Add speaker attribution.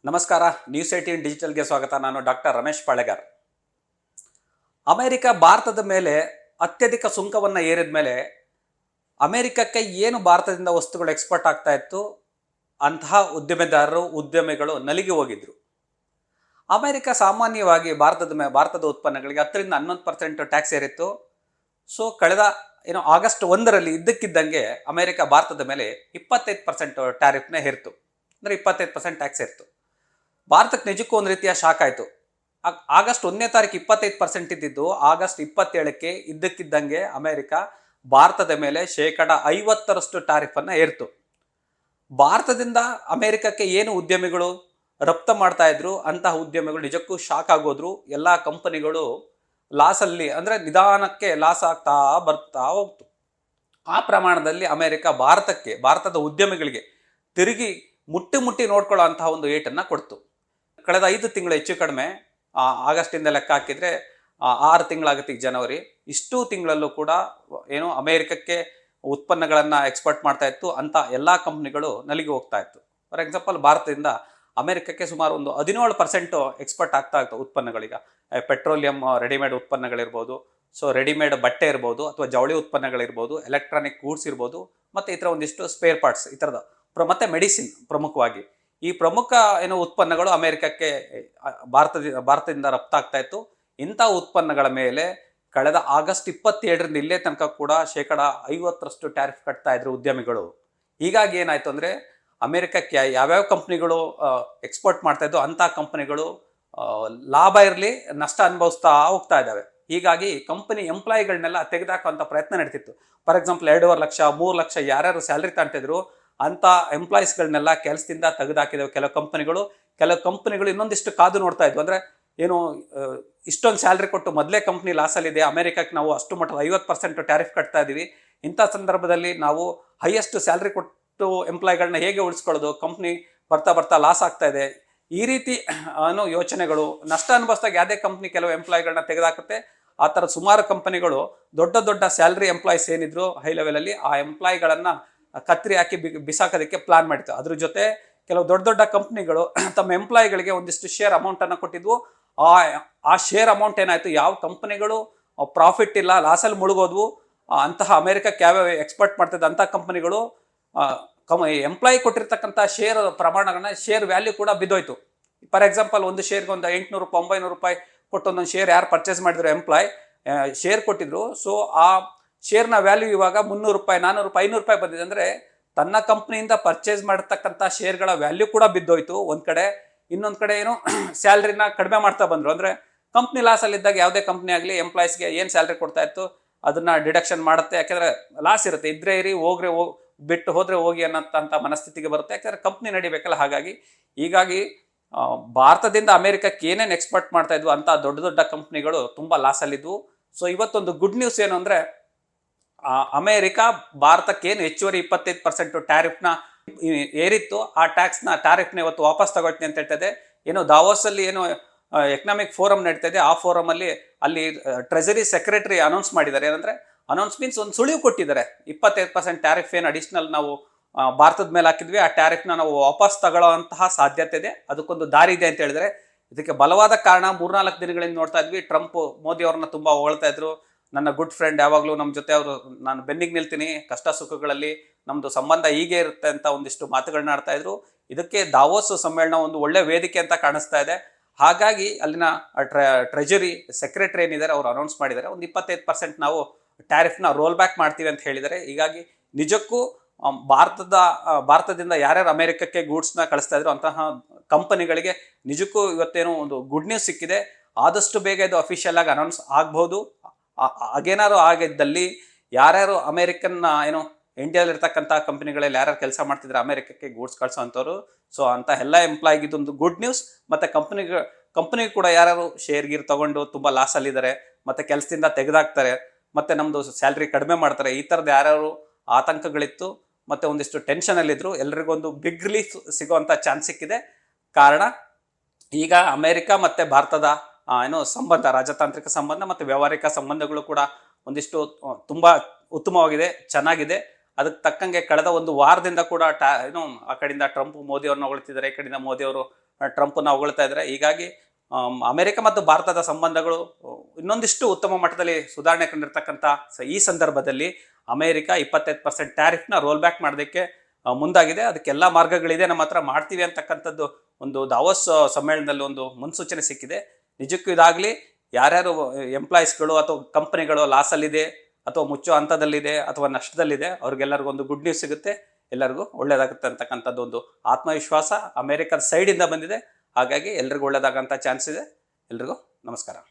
Speaker 1: ನಮಸ್ಕಾರ. ನ್ಯೂಸ್ 18 ಡಿಜಿಟಲ್ಗೆ ಸ್ವಾಗತ. ನಾನು ಡಾಕ್ಟರ್ ರಮೇಶ್ ಪಾಳೆಗಾರ್. ಅಮೆರಿಕ ಭಾರತದ ಮೇಲೆ ಅತ್ಯಧಿಕ ಸುಂಕವನ್ನು ಏರಿದ ಮೇಲೆ ಅಮೆರಿಕಕ್ಕೆ ಏನು ಭಾರತದಿಂದ ವಸ್ತುಗಳು ಎಕ್ಸ್ಪೋರ್ಟ್ ಆಗ್ತಾ ಇತ್ತು ಅಂತಹ ಉದ್ಯಮಿಗಳು ನಲಿಗೆ ಹೋಗಿದ್ರು. ಅಮೆರಿಕ ಸಾಮಾನ್ಯವಾಗಿ ಭಾರತದ ಉತ್ಪನ್ನಗಳಿಗೆ 10-11% ಟ್ಯಾಕ್ಸ್ ಏರಿತ್ತು. ಸೊ ಕಳೆದ ಆಗಸ್ಟ್ 1ರಲ್ಲಿ ಇದ್ದಕ್ಕಿದ್ದಂಗೆ ಅಮೆರಿಕ ಭಾರತದ ಮೇಲೆ 25% ಟ್ಯಾರಿಫ್ನ ಹೇರಿತು. ಅಂದರೆ 25% ಟ್ಯಾಕ್ಸ್ ಏರಿತು. ಭಾರತಕ್ಕೆ ನಿಜಕ್ಕೂ ಒಂದು ರೀತಿಯ ಶಾಕ್ ಆಯಿತು. ಆಗಸ್ಟ್ 1ನೇ ತಾರೀಕು 25% ಇದ್ದಿದ್ದು ಆಗಸ್ಟ್ 27ಕ್ಕೆ ಇದ್ದಕ್ಕಿದ್ದಂಗೆ ಅಮೆರಿಕ ಭಾರತದ ಮೇಲೆ 50% ಟ್ಯಾರಿಫನ್ನು ಏರಿತು. ಭಾರತದಿಂದ ಅಮೆರಿಕಕ್ಕೆ ಏನು ಉದ್ಯಮಿಗಳು ರಫ್ತು ಮಾಡ್ತಾ ಇದ್ರು ಅಂತಹ ಉದ್ಯಮಿಗಳು ನಿಜಕ್ಕೂ ಶಾಕ್ ಆಗೋದ್ರು. ಎಲ್ಲ ಕಂಪನಿಗಳು ಲಾಸಲ್ಲಿ, ಅಂದರೆ ನಿಧಾನಕ್ಕೆ ಲಾಸ್ ಆಗ್ತಾ ಬರ್ತಾ ಹೋಗ್ತು. ಆ ಪ್ರಮಾಣದಲ್ಲಿ ಅಮೆರಿಕ ಭಾರತದ ಉದ್ಯಮಿಗಳಿಗೆ ತಿರುಗಿ ಮುಟ್ಟಿ ನೋಡ್ಕೊಳ್ಳೋ ಅಂತಹ ಒಂದು ಏಟನ್ನು ಕೊಡ್ತು. ಕಳೆದ 5 ತಿಂಗಳು ಹೆಚ್ಚು ಕಡಿಮೆ, ಆಗಸ್ಟಿಂದ ಲೆಕ್ಕ ಹಾಕಿದರೆ 6 ತಿಂಗಳಾಗುತ್ತೆ, ಈಗ ಜನವರಿ. ಇಷ್ಟು ತಿಂಗಳಲ್ಲೂ ಕೂಡ ಅಮೆರಿಕಕ್ಕೆ ಉತ್ಪನ್ನಗಳನ್ನು ಎಕ್ಸ್ಪೋರ್ಟ್ ಮಾಡ್ತಾ ಇತ್ತು ಅಂತ ಎಲ್ಲ ಕಂಪ್ನಿಗಳು ನಲಿಗೆ ಹೋಗ್ತಾ ಇತ್ತು. ಫಾರ್ ಎಕ್ಸಾಂಪಲ್, ಭಾರತದಿಂದ ಅಮೆರಿಕಕ್ಕೆ ಸುಮಾರು ಒಂದು 17% ಎಕ್ಸ್ಪೋರ್ಟ್ ಆಗ್ತಾ ಇತ್ತು ಉತ್ಪನ್ನಗಳೀಗ. ಪೆಟ್ರೋಲಿಯಂ ರೆಡಿಮೇಡ್ ಉತ್ಪನ್ನಗಳಿರ್ಬೋದು, ಸೊ ರೆಡಿಮೇಡ್ ಬಟ್ಟೆ ಇರ್ಬೋದು, ಅಥವಾ ಜವಳಿ ಉತ್ಪನ್ನಗಳಿರ್ಬೋದು, ಎಲೆಕ್ಟ್ರಾನಿಕ್ ಗೂಡ್ಸ್ ಇರ್ಬೋದು, ಮತ್ತು ಈ ಥರ ಒಂದಿಷ್ಟು ಸ್ಪೇರ್ ಪಾರ್ಟ್ಸ್, ಈ ಥರದ ಮತ್ತು ಮೆಡಿಸಿನ್ ಪ್ರಮುಖವಾಗಿ ಈ ಪ್ರಮುಖ ಉತ್ಪನ್ನಗಳು ಅಮೆರಿಕಕ್ಕೆ ಭಾರತದಿಂದ ರಫ್ತಾಗ್ತಾ ಇತ್ತು. ಇಂಥ ಉತ್ಪನ್ನಗಳ ಮೇಲೆ ಕಳೆದ ಆಗಸ್ಟ್ 27ರಿಂದ ಇಲ್ಲೇ ತನಕ ಕೂಡ 50% ಟ್ಯಾರಿಫ್ ಕಟ್ತಾ ಇದ್ರು ಉದ್ಯಮಿಗಳು. ಹೀಗಾಗಿ ಏನಾಯ್ತು ಅಂದರೆ, ಅಮೆರಿಕಕ್ಕೆ ಯಾವ್ಯಾವ ಕಂಪ್ನಿಗಳು ಎಕ್ಸ್ಪೋರ್ಟ್ ಮಾಡ್ತಾ ಇದ್ದು ಅಂಥ ಕಂಪನಿಗಳು ಲಾಭ ಇರಲಿ ನಷ್ಟ ಅನುಭವಿಸ್ತಾ ಹೋಗ್ತಾ ಇದ್ದಾವೆ. ಹೀಗಾಗಿ ಕಂಪನಿ ಎಂಪ್ಲಾಯಿಗಳನ್ನೆಲ್ಲ ತೆಗೆದಾಕುವಂಥ ಪ್ರಯತ್ನ ನಡೀತಿತ್ತು. ಫಾರ್ ಎಕ್ಸಾಂಪಲ್, 2.5 ಲಕ್ಷ 3 ಲಕ್ಷ ಯಾರ್ಯಾರು ಸ್ಯಾಲ್ರಿ ತಗೊಂತಿದ್ರು ಅಂಥ ಎಂಪ್ಲಾಯೀಸ್ಗಳನ್ನೆಲ್ಲ ಕೆಲಸದಿಂದ ತೆಗೆದಾಕಿದವು ಕೆಲವು ಕಂಪನಿಗಳು ಇನ್ನೊಂದಿಷ್ಟು ಕಾದು ನೋಡ್ತಾ ಇದ್ವು. ಅಂದರೆ ಇಷ್ಟೊಂದು ಸ್ಯಾಲ್ರಿ ಕೊಟ್ಟು ಮೊದಲೇ ಕಂಪ್ನಿ ಲಾಸಲ್ಲಿದೆ, ಅಮೆರಿಕಕ್ಕೆ ನಾವು ಅಷ್ಟು ಮಟ್ಟದ 50% ಟ್ಯಾರಿಫ್ ಕಟ್ತಾ ಇದ್ದೀವಿ, ಇಂಥ ಸಂದರ್ಭದಲ್ಲಿ ನಾವು ಹೈಯೆಸ್ಟ್ ಸ್ಯಾಲ್ರಿ ಕೊಟ್ಟು ಎಂಪ್ಲಾಯಿಗಳನ್ನ ಹೇಗೆ ಉಳಿಸ್ಕೊಳ್ಳೋದು, ಕಂಪ್ನಿ ಬರ್ತಾ ಲಾಸ್ ಆಗ್ತಾ ಇದೆ, ಈ ರೀತಿ ಯೋಚನೆಗಳು. ನಷ್ಟ ಅನುಭವಿಸಿದಾಗ ಯಾವುದೇ ಕಂಪ್ನಿ ಕೆಲವು ಎಂಪ್ಲಾಯಿಗಳನ್ನ ತೆಗೆದಾಕುತ್ತೆ. ಆ ಥರ ಸುಮಾರು ಕಂಪನಿಗಳು ದೊಡ್ಡ ಸ್ಯಾಲ್ರಿ ಎಂಪ್ಲಾಯೀಸ್ ಏನಿದ್ರು ಹೈ ಲೆವೆಲಲ್ಲಿ, ಆ ಎಂಪ್ಲಾಯಿಗಳನ್ನು ಕತ್ತರಿ ಹಾಕಿ ಬಿಸಾಕೋದಕ್ಕೆ ಪ್ಲಾನ್ ಮಾಡಿತ್ತು. ಅದ್ರ ಜೊತೆ ಕೆಲವು ದೊಡ್ಡ ಕಂಪ್ನಿಗಳು ತಮ್ಮ ಎಂಪ್ಲಾಯಿಗಳಿಗೆ ಒಂದಿಷ್ಟು ಶೇರ್ ಅಮೌಂಟನ್ನು ಕೊಟ್ಟಿದ್ವು. ಆ ಶೇರ್ ಅಮೌಂಟ್ ಏನಾಯಿತು, ಯಾವ ಕಂಪನಿಗಳು ಪ್ರಾಫಿಟ್ ಇಲ್ಲ ಲಾಸಲ್ಲಿ ಮುಳುಗೋದ್ವು, ಅಂತಹ ಅಮೆರಿಕಕ್ಕೆ ಯಾವ್ಯಾವ ಎಕ್ಸ್ಪೋರ್ಟ್ ಮಾಡ್ತಿದ್ದ ಅಂಥ ಕಂಪನಿಗಳು ಎಂಪ್ಲಾಯಿ ಕೊಟ್ಟಿರ್ತಕ್ಕಂಥ ಶೇರ್ ಪ್ರಮಾಣಗಳನ್ನ, ಶೇರ್ ವ್ಯಾಲ್ಯೂ ಕೂಡ ಬಿದ್ದೋಯ್ತು. ಫಾರ್ ಎಕ್ಸಾಂಪಲ್, ಒಂದು ಶೇರ್ಗೆ ಒಂದು 800 ರೂಪಾಯಿ 900 ರೂಪಾಯಿ ಕೊಟ್ಟು ಒಂದೊಂದು ಶೇರ್ ಯಾರು ಪರ್ಚೇಸ್ ಮಾಡಿದ್ರು ಎಂಪ್ಲಾಯ್ ಶೇರ್ ಕೊಟ್ಟಿದ್ರು. ಸೊ ಆ ಶೇರ್ನ ವ್ಯಾಲ್ಯೂ ಇವಾಗ 300 ರೂಪಾಯಿ 400 ರೂಪಾಯಿ 500 ರೂಪಾಯಿ ಬಂದಿದೆ. ಅಂದರೆ ತನ್ನ ಕಂಪ್ನಿಯಿಂದ ಪರ್ಚೇಸ್ ಮಾಡಿರ್ತಕ್ಕಂಥ ಶೇರ್ಗಳ ವ್ಯಾಲ್ಯೂ ಕೂಡ ಬಿದ್ದೋಯ್ತು ಒಂದು ಕಡೆ. ಇನ್ನೊಂದು ಕಡೆ ಸ್ಯಾಲ್ರಿನ ಕಡಿಮೆ ಮಾಡ್ತಾ ಬಂದರು. ಅಂದರೆ ಕಂಪ್ನಿ ಲಾಸಲ್ಲಿದ್ದಾಗ ಯಾವುದೇ ಕಂಪ್ನಿ ಆಗಲಿ ಎಂಪ್ಲಾಯೀಸ್ಗೆ ಏನು ಸ್ಯಾಲ್ರಿ ಕೊಡ್ತಾ ಇತ್ತು ಅದನ್ನು ಡಿಡಕ್ಷನ್ ಮಾಡುತ್ತೆ. ಯಾಕೆಂದರೆ ಲಾಸ್ ಇರುತ್ತೆ, ಇದ್ರೆ ಇರಿ ಬಿಟ್ಟು ಹೋದರೆ ಹೋಗಿ ಅನ್ನೋಂಥ ಮನಸ್ಥಿತಿಗೆ ಬರುತ್ತೆ. ಯಾಕೆಂದರೆ ಕಂಪ್ನಿ ನಡಿಬೇಕಲ್ಲ. ಹೀಗಾಗಿ ಭಾರತದಿಂದ ಅಮೆರಿಕಕ್ಕೆ ಏನೇನು ಎಕ್ಸ್ಪೋರ್ಟ್ ಮಾಡ್ತಾ ಇದ್ವು ಅಂಥ ದೊಡ್ಡ ಕಂಪ್ನಿಗಳು ತುಂಬ ಲಾಸಲ್ಲಿದ್ವು. ಸೊ ಇವತ್ತೊಂದು ಗುಡ್ ನ್ಯೂಸ್ ಏನು ಅಂದರೆ, ಅಮೆರಿಕ ಭಾರತಕ್ಕೆ ಏನು ಹೆಚ್ಚುವರಿ 25% ಟ್ಯಾರಿಫ್ನ ಏರಿತ್ತು, ಆ ಟ್ಯಾರಿಫ್ನ ಇವತ್ತು ವಾಪಸ್ ತಗೊಳ್ತೀನಿ ಅಂತ ಹೇಳ್ತದೆ. ದಾವೋಸಲ್ಲಿ ಎಕನಾಮಿಕ್ ಫೋರಮ್ ನಡೀತಾ ಇದೆ. ಆ ಫೋರಮಲ್ಲಿ ಅಲ್ಲಿ ಟ್ರೆಜರಿ ಸೆಕ್ರೆಟರಿ ಅನೌನ್ಸ್ ಮಾಡಿದ್ದಾರೆ. ಏನಂದರೆ, ಅನೌನ್ಸ್ ಮೀನ್ಸ್ ಒಂದು ಸುಳಿವು ಕೊಟ್ಟಿದ್ದಾರೆ. 25% ಟ್ಯಾರಿಫ್ ಏನು ಅಡಿಷನಲ್ ನಾವು ಭಾರತದ ಮೇಲೆ ಹಾಕಿದ್ವಿ, ಆ ಟ್ಯಾರಿಫ್ನ ನಾವು ವಾಪಸ್ ತಗೊಳ್ಳೋಂತಹ ಸಾಧ್ಯತೆ ಇದೆ, ಅದಕ್ಕೊಂದು ದಾರಿ ಇದೆ ಅಂತ ಹೇಳಿದರೆ. ಇದಕ್ಕೆ ಬಲವಾದ ಕಾರಣ 3-4 ದಿನಗಳಿಂದ ನೋಡ್ತಾ ಇದ್ವಿ, ಟ್ರಂಪ್ ಮೋದಿ ಅವ್ರನ್ನ ತುಂಬ ಹೊಗಳ್ತಾ ಇದ್ರು. ನನ್ನ ಗುಡ್ ಫ್ರೆಂಡ್, ಯಾವಾಗಲೂ ನಮ್ಮ ಜೊತೆ ಅವರು, ನಾನು ಬೆನ್ನಿಗೆ ನಿಲ್ತೀನಿ, ಕಷ್ಟ ಸುಖಗಳಲ್ಲಿ ನಮ್ಮದು ಸಂಬಂಧ ಹೀಗೆ ಇರುತ್ತೆ ಅಂತ ಒಂದಿಷ್ಟು ಮಾತುಗಳನ್ನ ಆಡ್ತಾ ಇದ್ರು. ಇದಕ್ಕೆ ದಾವೋಸ್ ಸಮ್ಮೇಳನ ಒಂದು ಒಳ್ಳೆ ವೇದಿಕೆ ಅಂತ ಕಾಣಿಸ್ತಾ ಇದೆ. ಹಾಗಾಗಿ ಅಲ್ಲಿನ ಟ್ರೆಜರಿ ಸೆಕ್ರೆಟರಿ ಏನಿದ್ದಾರೆ ಅವರು ಅನೌನ್ಸ್ ಮಾಡಿದ್ದಾರೆ, ಒಂದು 25% ನಾವು ಟ್ಯಾರಿಫ್ನ ರೋಲ್ ಬ್ಯಾಕ್ ಮಾಡ್ತೀವಿ ಅಂತ ಹೇಳಿದ್ದಾರೆ. ಹೀಗಾಗಿ ನಿಜಕ್ಕೂ ಭಾರತದಿಂದ ಯಾರ್ಯಾರು ಅಮೆರಿಕಕ್ಕೆ ಗೂಡ್ಸ್ನ ಕಳಿಸ್ತಾ ಇದ್ರು ಅಂತಹ ಕಂಪನಿಗಳಿಗೆ ನಿಜಕ್ಕೂ ಇವತ್ತೇನೋ ಒಂದು ಗುಡ್ ನ್ಯೂಸ್ ಸಿಕ್ಕಿದೆ. ಆದಷ್ಟು ಬೇಗ ಇದು ಅಫಿಷಿಯಲ್ ಆಗಿ ಅನೌನ್ಸ್ ಆಗ್ಬೋದು. ಹಾಗೇನಾದ್ರು ಆಗಿದ್ದಲ್ಲಿ ಯಾರ್ಯಾರು ಅಮೆರಿಕನ್ನ ಇಂಡಿಯಾದಲ್ಲಿರ್ತಕ್ಕಂಥ ಕಂಪನಿಗಳಲ್ಲಿ ಯಾರ್ಯಾರು ಕೆಲಸ ಮಾಡ್ತಿದ್ರೆ ಅಮೆರಿಕಕ್ಕೆ ಗೂಡ್ಸ್ ಕಳಿಸೋವಂಥವ್ರು, ಸೊ ಅಂತ ಎಲ್ಲ ಎಂಪ್ಲಾಯಿಗೆ ಇದೊಂದು ಗುಡ್ ನ್ಯೂಸ್. ಮತ್ತು ಕಂಪ್ನಿಗೆ ಕೂಡ ಯಾರ್ಯಾರು ಶೇರ್ಗೀರ್ ತೊಗೊಂಡು ತುಂಬ ಲಾಸಲ್ಲಿದ್ದಾರೆ, ಮತ್ತು ಕೆಲಸದಿಂದ ತೆಗೆದಾಕ್ತಾರೆ, ಮತ್ತು ನಮ್ಮದು ಸ್ಯಾಲ್ರಿ ಕಡಿಮೆ ಮಾಡ್ತಾರೆ, ಈ ಥರದ್ದು ಯಾರ್ಯಾರು ಆತಂಕಗಳಿತ್ತು ಮತ್ತು ಒಂದಿಷ್ಟು ಟೆನ್ಷನಲ್ಲಿದ್ದರು, ಎಲ್ರಿಗೊಂದು ಬಿಗ್ ರಿಲೀಫ್ ಸಿಗೋವಂಥ ಚಾನ್ಸ್ ಸಿಕ್ಕಿದೆ. ಕಾರಣ ಈಗ ಅಮೆರಿಕ ಮತ್ತು ಭಾರತದ ಸಂಬಂಧ, ರಾಜತಾಂತ್ರಿಕ ಸಂಬಂಧ ಮತ್ತು ವ್ಯಾವಹಾರಿಕ ಸಂಬಂಧಗಳು ಕೂಡ ಒಂದಿಷ್ಟು ತುಂಬ ಉತ್ತಮವಾಗಿದೆ, ಚೆನ್ನಾಗಿದೆ. ಅದಕ್ಕೆ ತಕ್ಕಂಗೆ ಕಳೆದ ಒಂದು ವಾರದಿಂದ ಕೂಡ ಏನು ಆ ಕಡೆಯಿಂದ ಟ್ರಂಪ್ ಮೋದಿಯವ್ರನ್ನ ಹೊಗಳ್ತಿದ್ದಾರೆ, ಈ ಕಡೆಯಿಂದ ಮೋದಿಯವರು ಟ್ರಂಪ್ನ ಹೊಗಳ್ತಾ ಇದ್ದಾರೆ. ಹೀಗಾಗಿ ಅಮೆರಿಕ ಮತ್ತು ಭಾರತದ ಸಂಬಂಧಗಳು ಇನ್ನೊಂದಿಷ್ಟು ಉತ್ತಮ ಮಟ್ಟದಲ್ಲಿ ಸುಧಾರಣೆ ಕಂಡಿರ್ತಕ್ಕಂಥ ಈ ಸಂದರ್ಭದಲ್ಲಿ ಅಮೆರಿಕ 25% ಟ್ಯಾರಿಫ್ನ ರೋಲ್ ಬ್ಯಾಕ್ ಮಾಡೋದಕ್ಕೆ ಮುಂದಾಗಿದೆ. ಅದಕ್ಕೆಲ್ಲ ಮಾರ್ಗಗಳಿದೆ, ನಮ್ಮ ಹತ್ರ ಮಾಡ್ತೀವಿ ಅಂತಕ್ಕಂಥದ್ದು ಒಂದು ದಾವೋಸ್ ಸಮ್ಮೇಳನದಲ್ಲಿ ಒಂದು ಮುನ್ಸೂಚನೆ ಸಿಕ್ಕಿದೆ. ನಿಜಕ್ಕೂ ಇದಾಗಲಿ ಯಾರ್ಯಾರು ಎಂಪ್ಲಾಯೀಸ್ಗಳು ಅಥವಾ ಕಂಪನಿಗಳು ಲಾಸಲ್ಲಿದೆ ಅಥವಾ ಮುಚ್ಚೋ ಹಂತದಲ್ಲಿದೆ ಅಥವಾ ನಷ್ಟದಲ್ಲಿದೆ ಅವ್ರಿಗೆಲ್ಲರಿಗೂ ಒಂದು ಗುಡ್ ನ್ಯೂಸ್ ಸಿಗುತ್ತೆ, ಎಲ್ಲರಿಗೂ ಒಳ್ಳೇದಾಗುತ್ತೆ ಅಂತಕ್ಕಂಥದ್ದು ಒಂದು ಆತ್ಮವಿಶ್ವಾಸ ಅಮೆರಿಕದ ಸೈಡಿಂದ ಬಂದಿದೆ. ಹಾಗಾಗಿ ಎಲ್ರಿಗೂ ಒಳ್ಳೇದಾಗಂಥ ಚಾನ್ಸ್ ಇದೆ. ಎಲ್ರಿಗೂ ನಮಸ್ಕಾರ.